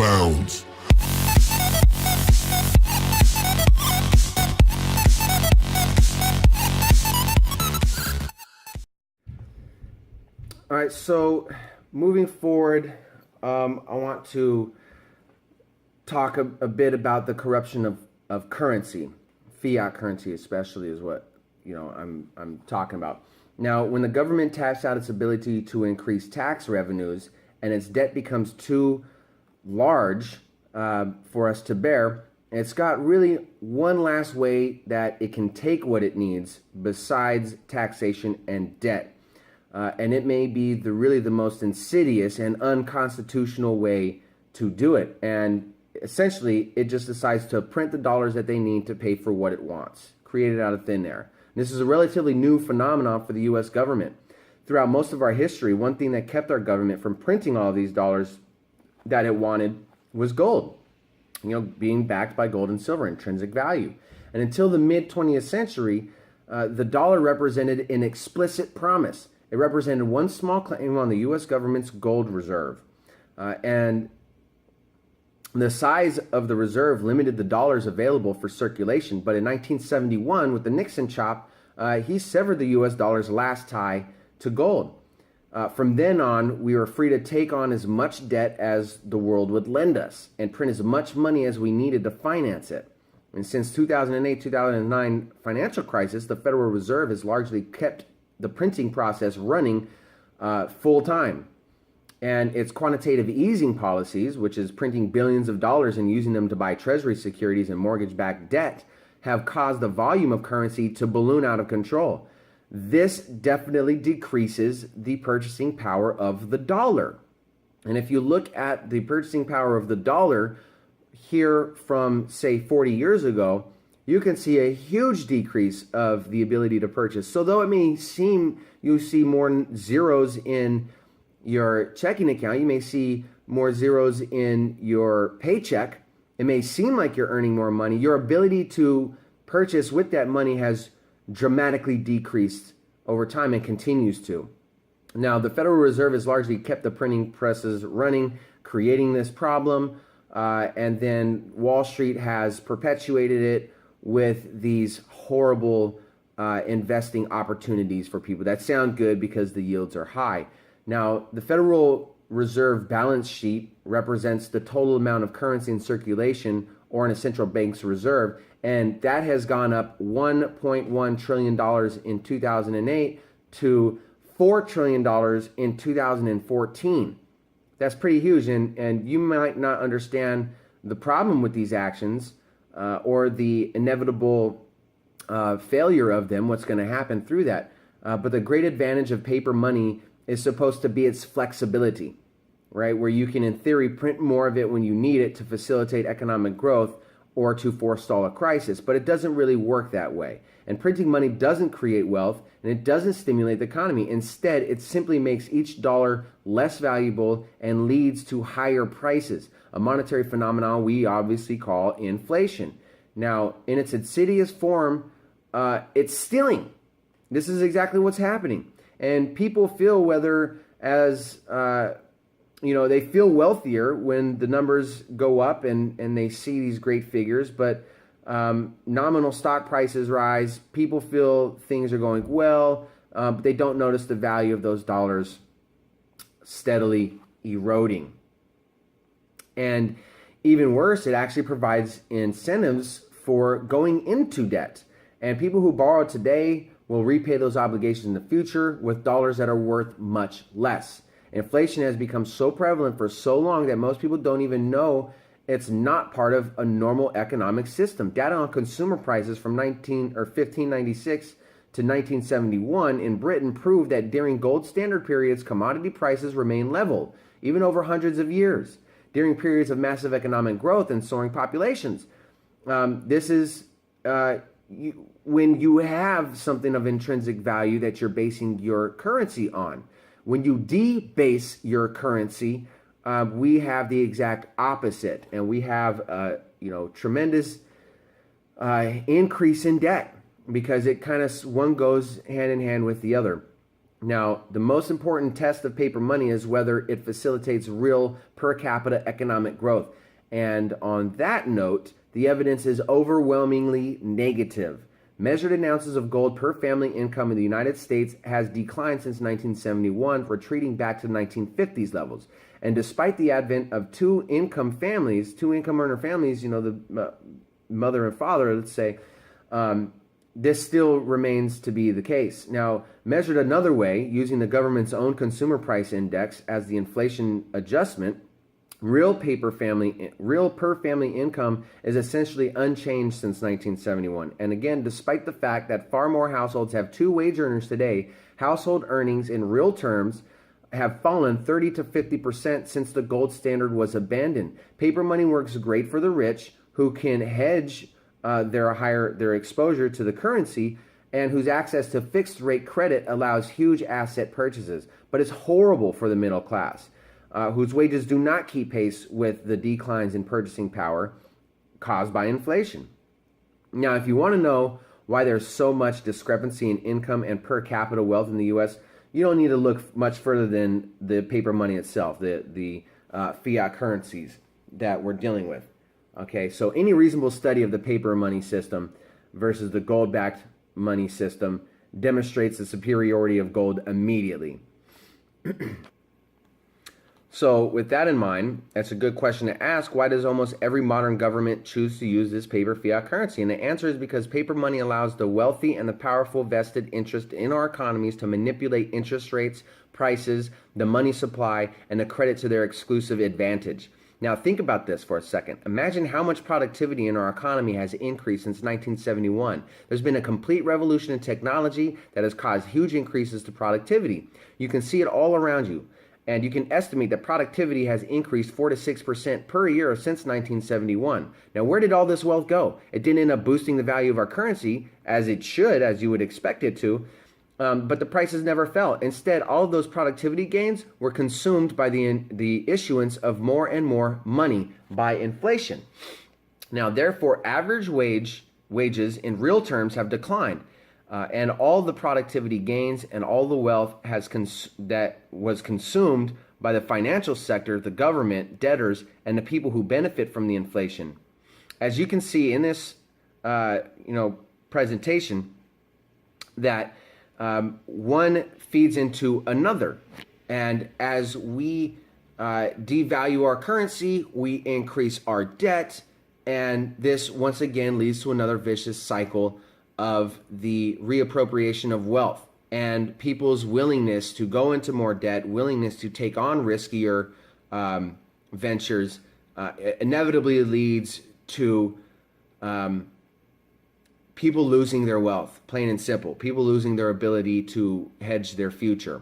bounds. All right, so moving forward, I want to talk a bit about the corruption of currency, fiat currency especially is what I'm talking about. Now, when the government taps out its ability to increase tax revenues and its debt becomes too large for us to bear, it's got really one last way that it can take what it needs besides taxation and debt. And it may be really the most insidious and unconstitutional way to do it. And essentially, it just decides to print the dollars that they need to pay for what it wants, created out of thin air. And this is a relatively new phenomenon for the U.S. government. Throughout most of our history, one thing that kept our government from printing all of these dollars that it wanted was gold, being backed by gold and silver, intrinsic value. And until the mid-20th century, the dollar represented an explicit promise. It represented one small claim on the U.S. government's gold reserve. And the size of the reserve limited the dollars available for circulation. But in 1971, with the Nixon chop, he severed the U.S. dollar's last tie to gold. From then on, we were free to take on as much debt as the world would lend us and print as much money as we needed to finance it. And since 2008-2009 financial crisis, the Federal Reserve has largely kept the printing process running full time. And its quantitative easing policies, which is printing billions of dollars and using them to buy treasury securities and mortgage-backed debt, have caused the volume of currency to balloon out of control. This definitely decreases the purchasing power of the dollar. And if you look at the purchasing power of the dollar here from, say, 40 years ago, you can see a huge decrease of the ability to purchase. So though it may seem you see more zeros in your checking account, you may see more zeros in your paycheck, it may seem like you're earning more money, your ability to purchase with that money has dramatically decreased over time and continues to. Now, the Federal Reserve has largely kept the printing presses running, creating this problem, and then Wall Street has perpetuated it with these horrible investing opportunities for people that sound good because the yields are high. Now, the Federal Reserve balance sheet represents the total amount of currency in circulation or in a central bank's reserve, and that has gone up $1.1 trillion in 2008 to $4 trillion in 2014. That's pretty huge, and you might not understand the problem with these actions or the inevitable failure of them, what's going to happen through that. But the great advantage of paper money is supposed to be its flexibility, right? Where you can, in theory, print more of it when you need it to facilitate economic growth or to forestall a crisis. But it doesn't really work that way. And printing money doesn't create wealth, and it doesn't stimulate the economy. Instead, it simply makes each dollar less valuable and leads to higher prices, a monetary phenomenon we obviously call inflation. Now, in its insidious form, it's stealing. This is exactly what's happening. And people feel they feel wealthier when the numbers go up and they see these great figures, but nominal stock prices rise. People feel things are going well, but they don't notice the value of those dollars steadily eroding. And even worse, it actually provides incentives for going into debt. And people who borrow today will repay those obligations in the future with dollars that are worth much less. Inflation has become so prevalent for so long that most people don't even know it's not part of a normal economic system. Data on consumer prices from 1596 to 1971 in Britain proved that during gold standard periods, commodity prices remain level, even over hundreds of years. During periods of massive economic growth and soaring populations, this is when you have something of intrinsic value that you're basing your currency on. When you debase your currency, we have the exact opposite, and we have tremendous increase in debt because it kind of one goes hand in hand with the other. Now, the most important test of paper money is whether it facilitates real per capita economic growth. And on that note, the evidence is overwhelmingly negative. Measured in ounces of gold per family income in the United States has declined since 1971, retreating back to the 1950s levels. And despite the advent of two income earner families, the mother and father, let's say, this still remains to be the case. Now, measured another way, using the government's own consumer price index as the inflation adjustment, real per family income is essentially unchanged since 1971. And again, despite the fact that far more households have two wage earners today, household earnings in real terms have fallen 30 to 50% since the gold standard was abandoned. Paper money works great for the rich who can hedge their exposure to the currency and whose access to fixed rate credit allows huge asset purchases. But it's horrible for the middle class, whose wages do not keep pace with the declines in purchasing power caused by inflation. Now, if you want to know why there's so much discrepancy in income and per capita wealth in the U.S., you don't need to look much further than the paper money itself, the fiat currencies that we're dealing with. Okay, so any reasonable study of the paper money system versus the gold-backed money system demonstrates the superiority of gold immediately. So with that in mind, that's a good question to ask. Why does almost every modern government choose to use this paper fiat currency? And the answer is because paper money allows the wealthy and the powerful vested interest in our economies to manipulate interest rates, prices, the money supply, and the credit to their exclusive advantage. Now think about this for a second. Imagine how much productivity in our economy has increased since 1971. There's been a complete revolution in technology that has caused huge increases to productivity. You can see it all around you. And you can estimate that productivity has increased 4 to 6% per year since 1971. Now, where did all this wealth go? It didn't end up boosting the value of our currency, as it should, as you would expect it to, but the prices never fell. Instead, all of those productivity gains were consumed by the issuance of more and more money by inflation. Now, therefore, average wages in real terms have declined. And all the productivity gains and all the wealth that was consumed by the financial sector, the government, debtors, and the people who benefit from the inflation. As you can see in this, presentation, that one feeds into another, and as we devalue our currency, we increase our debt, and this once again leads to another vicious cycle of the reappropriation of wealth and people's willingness to go into more debt, willingness to take on riskier ventures, inevitably leads to people losing their wealth, plain and simple. People losing their ability to hedge their future.